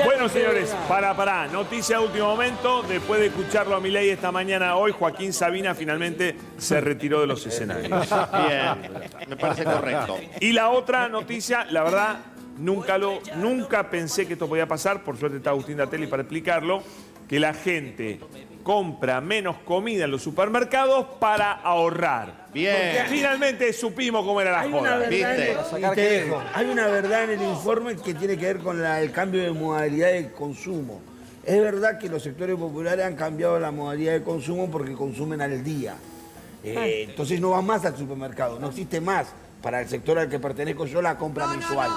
Bueno, señores, pará. Noticia de último momento. Después de escucharlo a Milei esta mañana hoy, Joaquín Sabina finalmente se retiró de los escenarios. Bien, me parece correcto. Y la otra noticia, la verdad, nunca pensé que esto podía pasar. Por suerte está Agustín Datelli para explicarlo. Que la gente compra menos comida en los supermercados para ahorrar. Bien. Porque finalmente supimos cómo era la joda. Hay una verdad en el informe que tiene que ver con el cambio de modalidad de consumo. Es verdad que los sectores populares han cambiado la modalidad de consumo porque consumen al día. Entonces no van más al supermercado, no existe más para el sector al que pertenezco yo la compra mensual.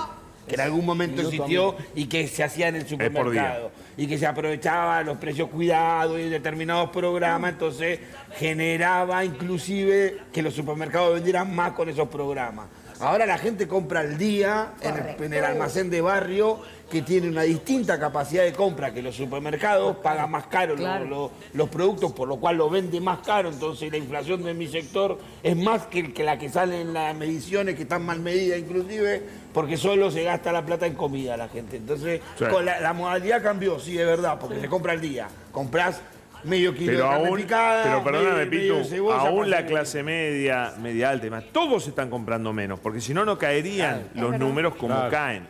Que en algún momento existió y que se hacía en el supermercado. Y que se aprovechaba los precios cuidados y determinados programas, entonces generaba inclusive que los supermercados vendieran más con esos programas. Ahora la gente compra al día en el almacén de barrio, que tiene una distinta capacidad de compra que los supermercados, paga más caro los productos, por lo cual lo vende más caro. Entonces la inflación de mi sector es más que la que sale en las mediciones, que están mal medidas inclusive, porque solo se gasta la plata en comida la gente. Entonces la modalidad cambió, sí, es verdad, porque se compra al día. Comprás medio kilo de carne picada, pero perdóname, medio Pitu, cebolla, aún la clase media alta y más, todos están comprando menos, porque si no, no caerían los números como caen.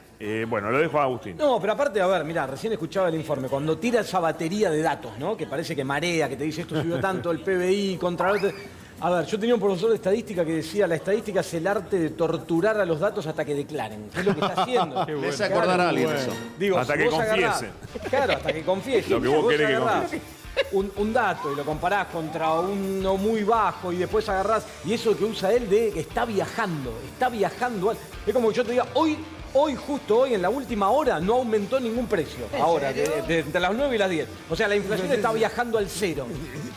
Bueno, lo dejo a Agustín. No, pero aparte, a ver, mirá, recién escuchaba el informe. Cuando tira esa batería de datos, ¿no? Que parece que marea, que te dice esto subió tanto, el PBI, contra... A ver, yo tenía un profesor de estadística que decía, la estadística es el arte de torturar a los datos hasta que declaren. ¿Qué es lo que está haciendo? Me hace acordar a alguien eso. Digo, hasta si que vos confiese. Claro, hasta que confiese. Lo que vos querés que confiese. Un dato y lo comparás contra uno muy bajo y después agarrás, y eso que usa él de que está viajando. Es como que yo te diga, justo hoy, en la última hora, no aumentó ningún precio. Ahora, entre las 9 y las 10. O sea, la inflación está viajando al cero.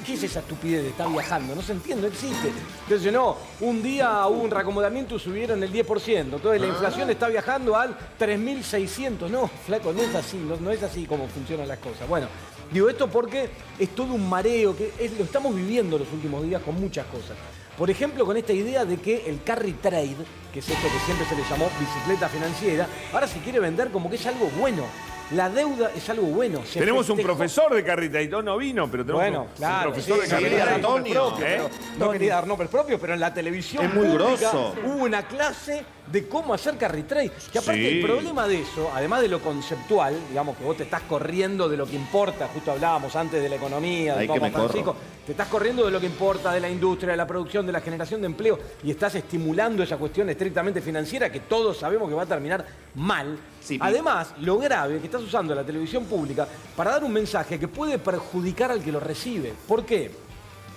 ¿Qué es esa estupidez de está viajando? No se entiende, no existe. Entonces, no, un día hubo un reacomodamiento y subieron el 10%. Entonces, la inflación está viajando al 3.600. No, flaco, no es así, no es así como funcionan las cosas. Bueno, digo esto porque es todo un mareo, lo estamos viviendo los últimos días con muchas cosas. Por ejemplo, con esta idea de que el carry trade, que es esto que siempre se le llamó bicicleta financiera, ahora se quiere vender como que es algo bueno. La deuda es algo bueno. Tenemos un profesor de carry trade, no vino, pero tenemos un profesor de carry trade. No quería dar nombres propios, pero en la televisión es muy pública grosso. Hubo una clase de cómo hacer carry trade. Que aparte el problema de eso, además de lo conceptual, digamos que vos te estás corriendo de lo que importa, justo hablábamos antes de la economía, de Papa Francisco, te estás corriendo de lo que importa, de la industria, de la producción, de la generación de empleo, y estás estimulando esa cuestión estrictamente financiera que todos sabemos que va a terminar mal. Sí, además, lo grave es que estás usando la televisión pública para dar un mensaje que puede perjudicar al que lo recibe. ¿Por qué?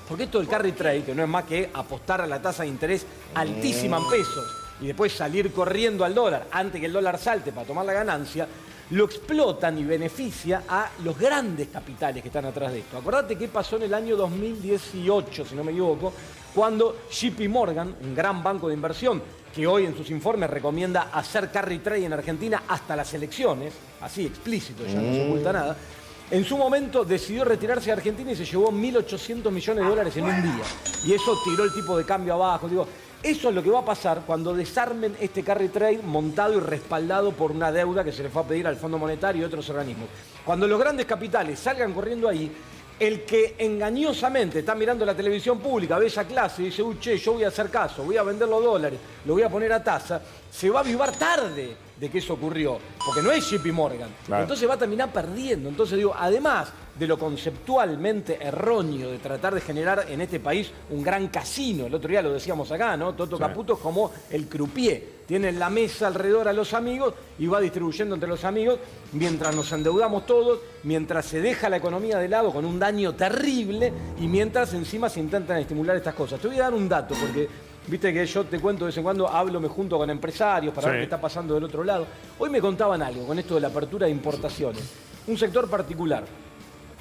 Porque esto del carry trade, que no es más que apostar a la tasa de interés altísima en pesos y después salir corriendo al dólar antes que el dólar salte para tomar la ganancia, lo explotan y beneficia a los grandes capitales que están atrás de esto. Acordate qué pasó en el año 2018, si no me equivoco, cuando JP Morgan, un gran banco de inversión, que hoy en sus informes recomienda hacer carry trade en Argentina hasta las elecciones, así explícito, ya no se oculta nada, en su momento decidió retirarse de Argentina y se llevó 1.800 millones de dólares en un día. Y eso tiró el tipo de cambio abajo. Digo, eso es lo que va a pasar cuando desarmen este carry trade montado y respaldado por una deuda que se le fue a pedir al Fondo Monetario y otros organismos. Cuando los grandes capitales salgan corriendo ahí, el que engañosamente está mirando la televisión pública, ve esa clase y dice, uy, che, yo voy a hacer caso, voy a vender los dólares, lo voy a poner a tasa, se va a avivar tarde de que eso ocurrió, porque no es JP Morgan. Claro. Entonces va a terminar perdiendo. Entonces digo, además de lo conceptualmente erróneo de tratar de generar en este país un gran casino, el otro día lo decíamos acá, ¿no? Toto Caputo es como el croupier, tiene en la mesa alrededor a los amigos y va distribuyendo entre los amigos mientras nos endeudamos todos, mientras se deja la economía de lado con un daño terrible y mientras encima se intentan estimular estas cosas. Te voy a dar un dato porque viste que yo te cuento de vez en cuando, me junto con empresarios para ver qué está pasando del otro lado. Hoy me contaban algo con esto de la apertura de importaciones. Un sector particular,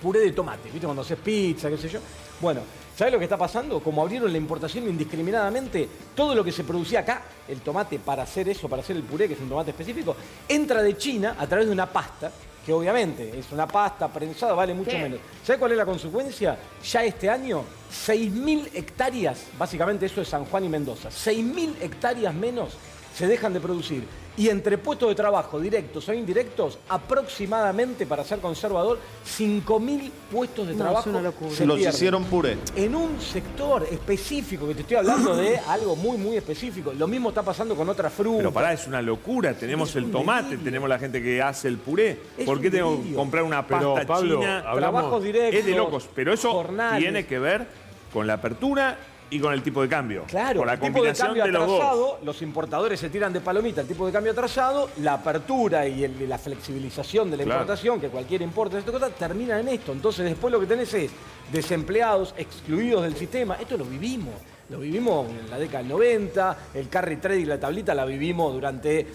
puré de tomate, viste cuando haces pizza, qué sé yo. Bueno, ¿sabes lo que está pasando? Como abrieron la importación indiscriminadamente, todo lo que se producía acá, el tomate para hacer eso, para hacer el puré, que es un tomate específico, entra de China a través de una pasta, que obviamente es una pasta prensada, vale mucho menos. ¿Sabes cuál es la consecuencia? Ya este año, 6.000 hectáreas, básicamente eso es San Juan y Mendoza, 6.000 hectáreas menos se dejan de producir. Y entre puestos de trabajo, directos o indirectos, aproximadamente, para ser conservador, 5.000 puestos de trabajo es una locura. se Los pierden. hicieron puré. En un sector específico, que te estoy hablando de algo muy, muy específico. Lo mismo está pasando con otras frutas. Pero pará, es una locura. Tenemos Es el un tomate, delirio. tenemos la gente que hace el puré. Es ¿Por qué un tengo que delirio. comprar una Pero, pasta Pablo, china? hablamos- Trabajos directos. Es de locos. Pero eso jornales. tiene que ver con la apertura y con el tipo de cambio. Claro, Con la el tipo de combinación cambio de los atrasado, dos. los importadores se tiran de palomita el tipo de cambio atrasado, la apertura y la flexibilización de la Claro. importación, que cualquier importe de esta cosa, termina en esto. Entonces después lo que tenés es desempleados, excluidos del sistema. Esto lo vivimos. Lo vivimos en la década del 90, el carry trade y la tablita la vivimos durante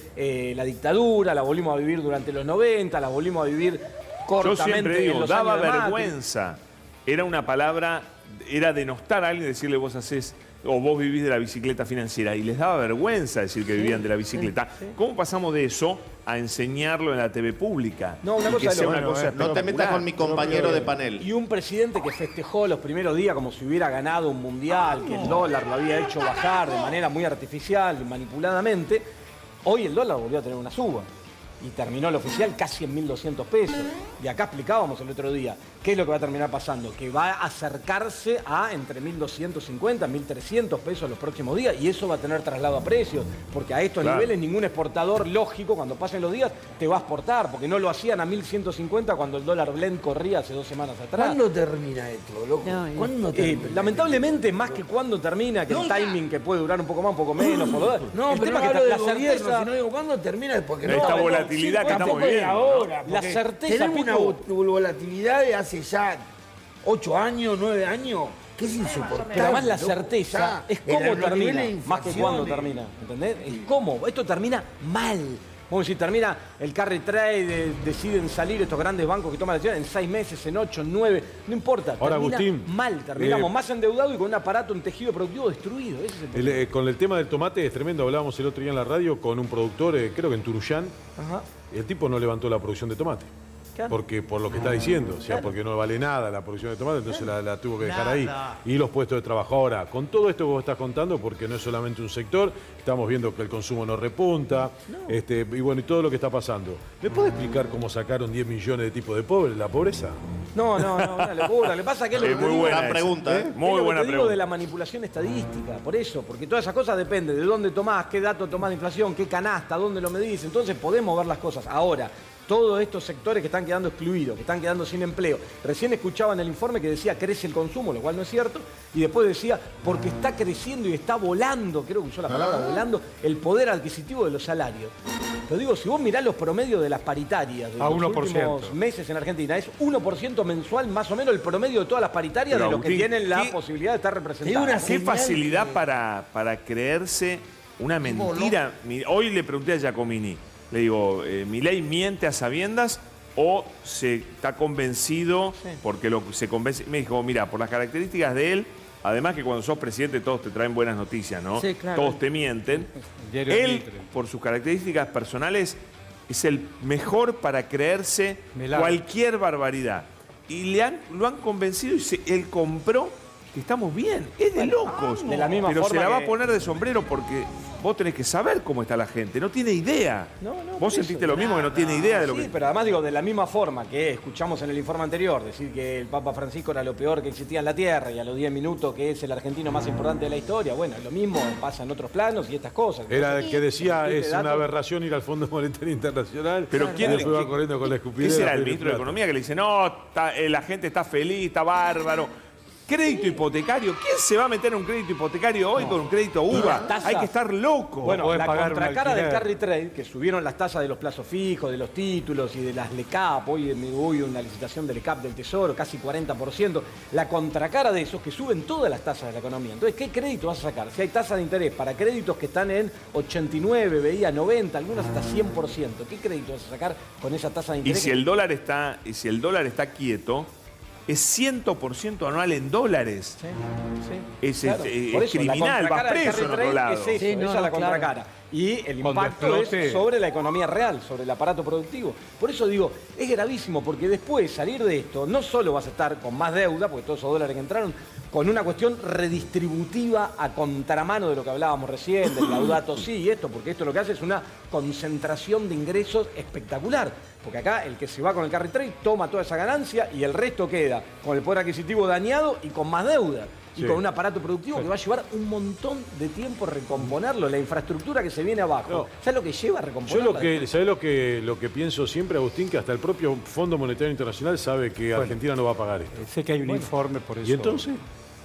la dictadura, la volvimos a vivir durante los 90, la volvimos a vivir Yo cortamente siempre en digo, los daba años de Macri. vergüenza. Era una palabra, era denostar a alguien y decirle vos hacés o vos vivís de la bicicleta financiera. Y les daba vergüenza decir que vivían de la bicicleta. ¿Cómo pasamos de eso a enseñarlo en la TV pública? No, una Y cosa que de sea lo- una bueno, cosa No te metas espectacular. con mi compañero de panel. Y un presidente que festejó los primeros días como si hubiera ganado un mundial, que el dólar lo había hecho bajar de manera muy artificial y manipuladamente, hoy el dólar volvió a tener una suba. Y terminó el oficial casi en 1.200 pesos. Y acá explicábamos el otro día qué es lo que va a terminar pasando. Que va a acercarse a entre 1.250, 1.300 pesos los próximos días. Y eso va a tener traslado a precios. Porque a estos Claro. niveles ningún exportador lógico, cuando pasen los días, te va a exportar. Porque no lo hacían a 1.150 cuando el dólar blend corría hace 2 semanas atrás. ¿Cuándo termina esto, loco? No, ¿Cuándo termina? Lamentablemente, más que cuando termina, que el timing que puede durar un poco más, un poco menos, por lo No, el pero tema no es que hablo la del gobierno, certeza, sino digo, ¿cuándo termina? Porque Esta no, volatilidad que estamos tampoco es de viviendo, ahora. La porque certeza, tenemos una Pitu. volatilidad de hace ya 8 años, 9 años, que es insoportable. pero además la loco. certeza Ya, es en cómo los termina, niveles de más que inflación cuándo y- termina, ¿entendés? Es cómo, esto termina mal. Vamos a decir, termina el carry trade, deciden salir estos grandes bancos que toman la decisión en 6 meses, en 8, en 9, no importa, Ahora, termina Agustín, mal, terminamos más endeudados y con un aparato, un tejido productivo destruido. Ese es el problema. Con el tema del tomate es tremendo. Hablábamos el otro día en la radio con un productor, creo que en Turuyán. Ajá. El tipo no levantó la producción de tomate. Claro. Porque por lo que está diciendo, o sea, porque no vale nada la producción de tomate, entonces la tuvo que dejar ahí. Y los puestos de trabajo. Ahora, con todo esto que vos estás contando, porque no es solamente un sector, estamos viendo que el consumo no repunta, y bueno, y todo lo que está pasando. ¿Me puede explicar cómo sacaron 10 millones de tipos de pobres, la pobreza? No, una locura. Le pasa que es lo que Es te muy digo, buena Gran esa. pregunta, ¿eh? Es Muy lo que buena te digo pregunta. de la manipulación estadística, por eso, porque todas esas cosas dependen de dónde tomás, qué dato tomás de inflación, qué canasta, dónde lo medís, entonces podemos ver las cosas. Ahora, todos estos sectores que están quedando excluidos, que están quedando sin empleo. Recién escuchaba en el informe que decía crece el consumo, lo cual no es cierto, y después decía porque está creciendo y está volando, creo que usó la palabra volando, el poder adquisitivo de los salarios. Pero digo, si vos mirás los promedios de las paritarias de A los 1%. últimos meses en Argentina, es 1% mensual más o menos el promedio de todas las paritarias Pero, de los que Agustín, tienen la ¿qué- posibilidad de estar representados. una Qué señal facilidad que- para creerse una mentira. Hoy le pregunté a Giacomini, le digo, ¿Milei miente a sabiendas o se está convencido porque se convence? Me dijo, mira, por las características de él, además que cuando sos presidente todos te traen buenas noticias, ¿no? Sí, claro. Todos te mienten. Diario Él, Mitre. por sus características personales, es el mejor para creerse Milagro. cualquier barbaridad. Y lo han convencido y él compró que estamos bien. Es de locos. de la misma Pero se forma la va que- a poner de sombrero porque vos tenés que saber cómo está la gente. No tiene idea. No, por vos eso. sentiste lo mismo, que no tiene idea de lo Sí, que... pero además digo, de la misma forma que escuchamos en el informe anterior, decir que el Papa Francisco era lo peor que existía en la Tierra y a los 10 minutos que es el argentino más importante de la historia, bueno, lo mismo pasa en otros planos y estas cosas. Era el que decía, Este es una dato- aberración ir al Fondo Monetario Internacional. Pero ¿quién y después va qué- corriendo con la ¿Qué escupidera. será a el pedir ministro de plata? Economía que le dice, no, la gente está feliz, está bárbaro? Crédito hipotecario. ¿Quién se va a meter en un crédito hipotecario hoy con un crédito UVA? Tasas. Hay que estar loco. Bueno, podés la pagar un contracara del alquiler. carry trade, que subieron las tasas de los plazos fijos, de los títulos y de las LECAP, hoy hubo una licitación del LECAP del Tesoro, casi 40%, la contracara de eso es que suben todas las tasas de la economía. Entonces, ¿qué crédito vas a sacar? Si hay tasa de interés para créditos que están en 89, veía 90, algunas hasta 100%, ¿qué crédito vas a sacar con esa tasa de Y interés? si el dólar está quieto, es 100% anual en dólares. Sí, Es, claro. es Por eso, la criminal, vas contracara del preso en carry otro trade lado. Es eso, Sí, no, esa es la no, claro. contracara. Y el Cuando impacto explote. es sobre la economía real, sobre el aparato productivo. Por eso digo, es gravísimo, porque después salir de esto, no solo vas a estar con más deuda, porque todos esos dólares que entraron, con una cuestión redistributiva a contramano de lo que hablábamos recién, del laudato sí y esto, porque esto lo que hace es una concentración de ingresos espectacular. Porque acá el que se va con el carry trade toma toda esa ganancia y el resto queda con el poder adquisitivo dañado y con más deuda. Y con un aparato productivo que va a llevar un montón de tiempo recomponerlo, la infraestructura que se viene abajo. ¿Sabes lo que lleva a recomponerlo? ¿Sabés lo que pienso siempre, Agustín? Que hasta el propio Fondo Monetario Internacional sabe que Argentina no va a pagar esto. Sé que hay un informe por eso. ¿Y entonces?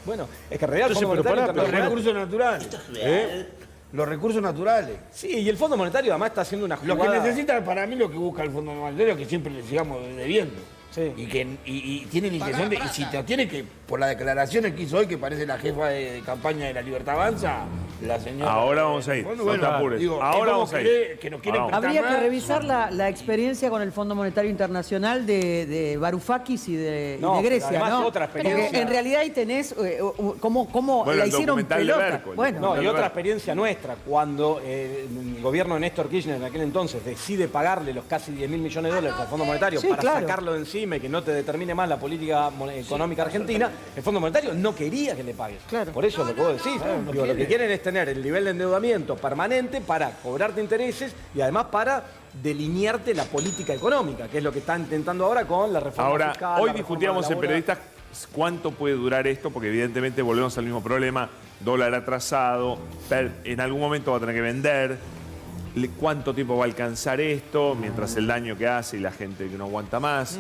Bueno, es que en realidad el Fondo Entonces, pero Monetario Los pará, recursos naturales. Los recursos naturales. Sí, y el Fondo Monetario además está haciendo una Lo jugada... que necesita para mí, lo que busca el Fondo Monetario es que siempre le sigamos debiendo. Sí. Y tiene la intención de, y si te tiene que, por las declaraciones que hizo hoy, que parece la jefa de campaña de la Libertad Avanza, la señora. Ahora vamos a ir, Bueno, no te apures. digo, Ahora es como vamos a ir. que nos quieren Vamos. prestar Habría que más. revisar la experiencia con el Fondo Monetario Internacional de Varoufakis y de No, Grecia, además ¿no? otra experiencia. Porque en realidad ahí tenés cómo Bueno, la el hicieron documental de pelota. Berco, el Bueno, No, y Alberto. otra experiencia nuestra, cuando el gobierno de Néstor Kirchner en aquel entonces decide pagarle los casi 10.000 millones de dólares al Fondo Monetario Sí, para claro. sacarlo de encima y que no te determine más la política económica argentina, el Fondo Monetario no quería que le pagues. Claro. Por eso lo que vos decís. Digo, lo que quieren es tener el nivel de endeudamiento permanente para cobrarte intereses y además para delinearte la política económica, que es lo que están intentando ahora con la reforma Ahora, fiscal. hoy la reforma discutíamos en laboral. Periodistas cuánto puede durar esto, porque evidentemente volvemos al mismo problema, dólar atrasado, en algún momento va a tener que vender, cuánto tiempo va a alcanzar esto, mientras el daño que hace y la gente que no aguanta más.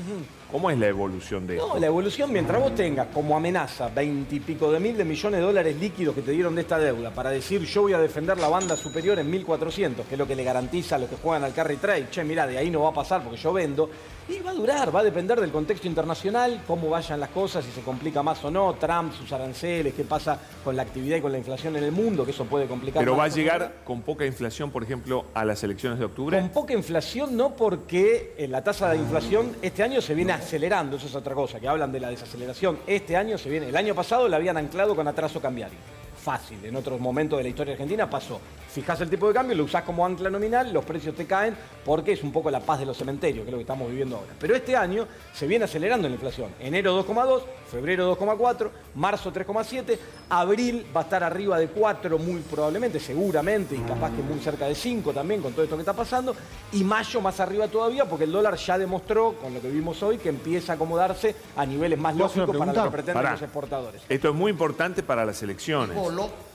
¿Cómo es la evolución de esto? No, la evolución, mientras vos tengas como amenaza 20 y pico de millones de dólares líquidos que te dieron de esta deuda para decir yo voy a defender la banda superior en 1.400, que es lo que le garantiza a los que juegan al carry trade, che, mirá, de ahí no va a pasar porque yo vendo, y va a durar, va a depender del contexto internacional, cómo vayan las cosas, si se complica más o no, Trump, sus aranceles, qué pasa con la actividad y con la inflación en el mundo, que eso puede complicar Pero más va a las cosas. llegar con poca inflación, por ejemplo, a las elecciones de octubre. Con poca inflación, no, porque la tasa de inflación este año se viene acelerando, eso es otra cosa, que hablan de la desaceleración. Este año se viene, el año pasado la habían anclado con atraso cambiario. Fácil, en otros momentos de la historia argentina pasó. Fijás el tipo de cambio, lo usás como ancla nominal, los precios te caen porque es un poco la paz de los cementerios, que es lo que estamos viviendo ahora. Pero este año se viene acelerando la inflación. Enero 2,2, febrero 2,4, marzo 3,7, abril va a estar arriba de 4 muy probablemente, seguramente, y capaz que muy cerca de 5 también con todo esto que está pasando, y mayo más arriba todavía porque el dólar ya demostró, con lo que vimos hoy, que empieza a acomodarse a niveles más ¿Puedo hacer una lógicos para lo que pregunta? pretenden Pará. los exportadores. Esto es muy importante para las elecciones.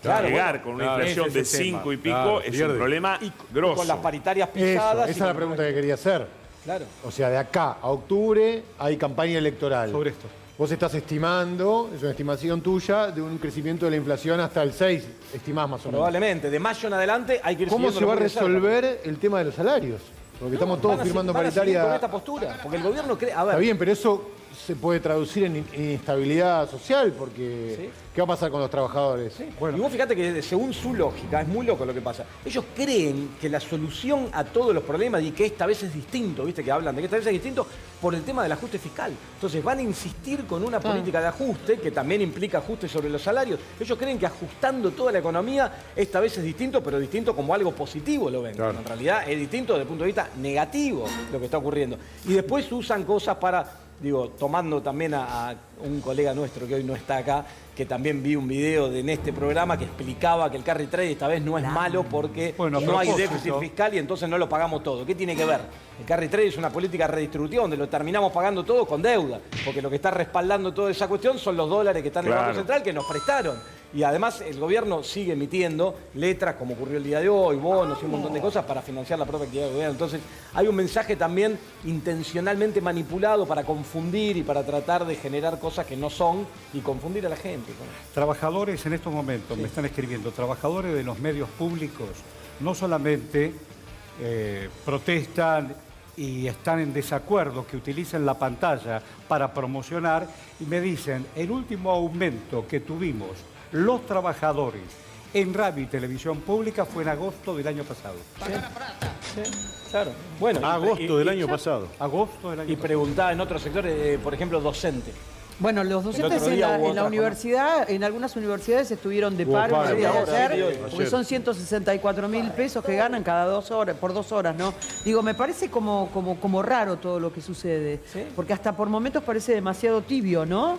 Claro, Llegar con una claro, inflación ese de es el tema. 5 y pico Claro, es pierde. un problema Y grosso. con las paritarias Eso, pisadas. esa es la pregunta que quería hacer. Claro. O sea, de acá a octubre hay campaña electoral. Sobre esto. Vos estás estimando, es una estimación tuya, de un crecimiento de la inflación hasta el 6, estimás más o menos. Probablemente. De mayo en adelante hay que ir ¿Cómo se siguiendo va a lo que cerca. resolver el tema de los salarios? Porque estamos todos Van a firmando van a seguir paritaria. con esta postura, porque el gobierno cree... A ver, Está bien, pero eso se puede traducir en inestabilidad social, porque Sí. ¿qué va a pasar con los trabajadores? y vos fíjate que según su lógica, es muy loco lo que pasa. Ellos creen que la solución a todos los problemas y que esta vez es distinto, viste que hablan de que esta vez es distinto por el tema del ajuste fiscal. Entonces van a insistir con una política de ajuste que también implica ajuste sobre los salarios. Ellos creen que ajustando toda la economía esta vez es distinto, pero distinto como algo positivo lo ven. Claro. En realidad es distinto desde el punto de vista negativo lo que está ocurriendo. Y después usan cosas para... Digo, tomando también a un colega nuestro que hoy no está acá, que también vi un video en este programa que explicaba que el carry trade esta vez no es malo porque Bueno, a no hay propósito. déficit fiscal y entonces no lo pagamos todo. ¿Qué tiene que ver? El carry trade es una política redistributiva donde lo terminamos pagando todo con deuda, porque lo que está respaldando toda esa cuestión son los dólares que están en el Claro. Banco Central que nos prestaron. Y además el gobierno sigue emitiendo letras, como ocurrió el día de hoy, bonos y un montón de cosas para financiar la propia actividad del gobierno. Entonces hay un mensaje también intencionalmente manipulado para confundir y para tratar de generar cosas que no son y confundir a la gente. Trabajadores en estos momentos, me están escribiendo, trabajadores de los medios públicos, no solamente protestan y están en desacuerdo que utilicen la pantalla para promocionar y me dicen, el último aumento que tuvimos los trabajadores en radio y televisión pública fue en agosto del año pasado. Claro. Bueno, Agosto del año ya- pasado. Agosto del año Y pasado. preguntaba en otros sectores, por ejemplo, docente. Bueno, los docentes otro en día la, hubo en la otra universidad, en algunas universidades estuvieron de Hubo paro paro, el día de ahora, ayer, sí, hoy. porque Ayer. son 164.000 pesos que ganan cada 2 horas, por 2 horas, ¿no? Digo, me parece como raro todo lo que sucede, ¿Sí? porque hasta por momentos parece demasiado tibio, ¿no?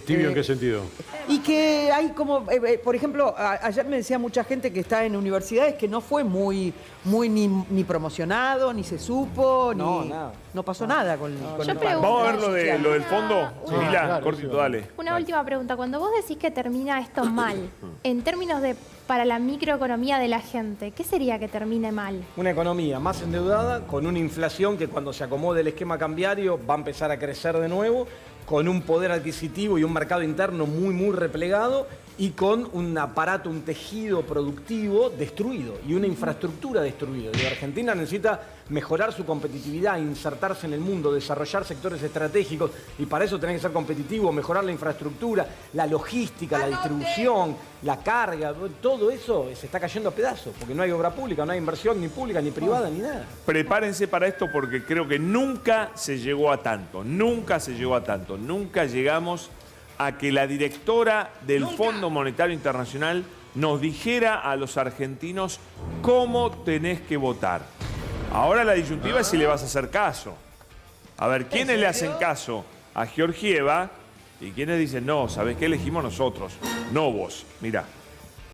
¿Tibio en qué sentido? Y que hay como, por ejemplo, ayer me decía mucha gente que está en universidades que no fue muy ni promocionado, ni se supo, No, ni nada. no pasó nada con Yo el pregunto. Vamos a ver lo del fondo. Sí, Mila, claro, cortito, sí. dale. Una última pregunta. Cuando vos decís que termina esto mal, en términos de para la microeconomía de la gente, ¿qué sería que termine mal? Una economía más endeudada, con una inflación que cuando se acomode el esquema cambiario va a empezar a crecer de nuevo, con un poder adquisitivo y un mercado interno muy replegado y con un aparato, un tejido productivo destruido y una infraestructura destruida. Y Argentina necesita mejorar su competitividad, insertarse en el mundo, desarrollar sectores estratégicos y para eso tenés que ser competitivo, mejorar la infraestructura, la logística, la distribución, la carga, todo eso se está cayendo a pedazos porque no hay obra pública, no hay inversión ni pública, ni privada, ni nada. Prepárense para esto porque creo que nunca se llegó a tanto, nunca llegamos a que la directora del Fondo Monetario Internacional nos dijera a los argentinos cómo tenés que votar. Ahora la disyuntiva es si le vas a hacer caso. A ver, ¿quiénes le hacen caso a Georgieva y quiénes dicen, no, ¿sabés qué elegimos nosotros? No vos. Mirá.